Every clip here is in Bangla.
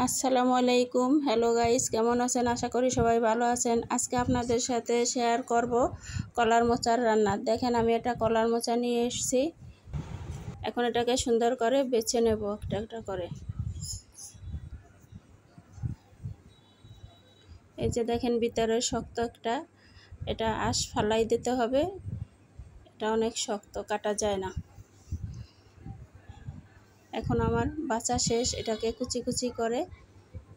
আসসালামু আলাইকুম। হ্যালো গাইস, কেমন আছেন? আশা করি সবাই ভালো আছেন। আজকে আপনাদের সাথে শেয়ার করব কলার মোচার রান্না। দেখেন, আমি এটা কলার মোচা নিয়ে এসেছি। এখন এটাকে সুন্দর করে বেছে নেব একটা একটা করে। এই যে দেখেন, ভিতরে শক্ত একটা, এটা আঁশ ফালাই দিতে হবে। এটা অনেক শক্ত, কাটা যায় না। এখন আমার বাছা শেষ, এটাকে কুচি কুচি করে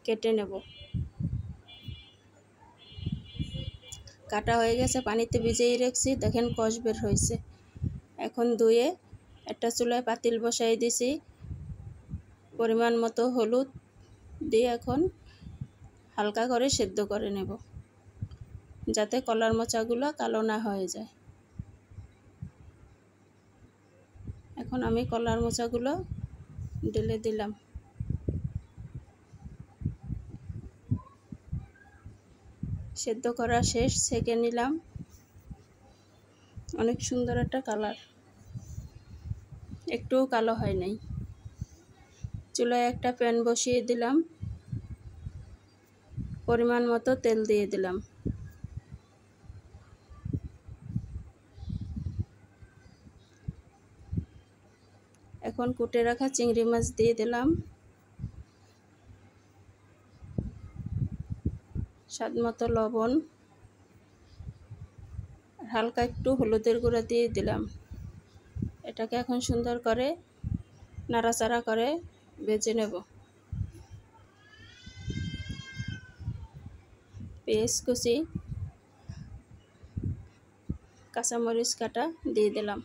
কেটে নেব। কাটা হয়ে গেছে, পানিতে ভিজিয়ে রাখছি। দেখেন কষ বের হয়েছে। এখন ধুয়ে একটা চুলায় পাতিল বসাই দিছি। পরিমাণ মতো হলুদ দিয়ে এখন হালকা করে সেদ্ধ করে নেব, যাতে কলার মোচাগুলো কালো না হয়ে যায়। এখন আমি কলার মোচাগুলো ঢেলে দিলাম। সেদ্ধ করা শেষ, ছেঁকে নিলাম। অনেক সুন্দর একটা কালার, একটুও কালো হয় নাই। চুলায় একটা প্যান বসিয়ে দিলাম, পরিমাণ মতো তেল দিয়ে দিলাম। এখন কুটে রাখা চিংড়ি মাছ দিয়ে দিলাম, স্বাদ মতো লবণ, হালকা একটু হলুদের গুঁড়া দিয়ে দিলাম। এটাকে এখন সুন্দর করে নাড়াচাড়া করে ভেজে নেব। পেঁয়াজ কুচি, কাঁচামরিচ কাটা দিয়ে দিলাম।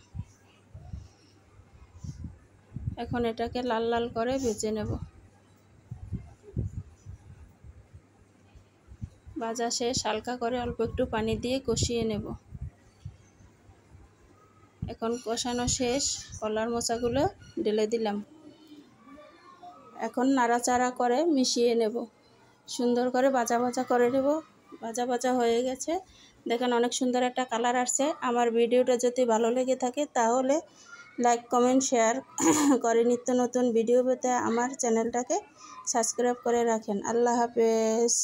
এখন এটাকে লাল লাল করে ভেজে নেব। ভাজা শেষ, হালকা করে অল্প একটু পানি দিয়ে কষিয়ে নেব। এখন কষানো শেষ, কলার মোচাগুলো ঢেলে দিলাম। এখন নাড়াচাড়া করে মিশিয়ে নেব। সুন্দর করে ভাজা ভাজা করে নেব। ভাজা ভাজা হয়ে গেছে। দেখেন, অনেক সুন্দর একটা কালার আসছে। আমার ভিডিওটা যদি ভালো লেগে থাকে তাহলে লাইক, কমেন্ট, শেয়ার করে নিত্য নতুন ভিডিও পেতে আমার চ্যানেলটাকে সাবস্ক্রাইব করে রাখেন। আল্লাহ হাফেজ।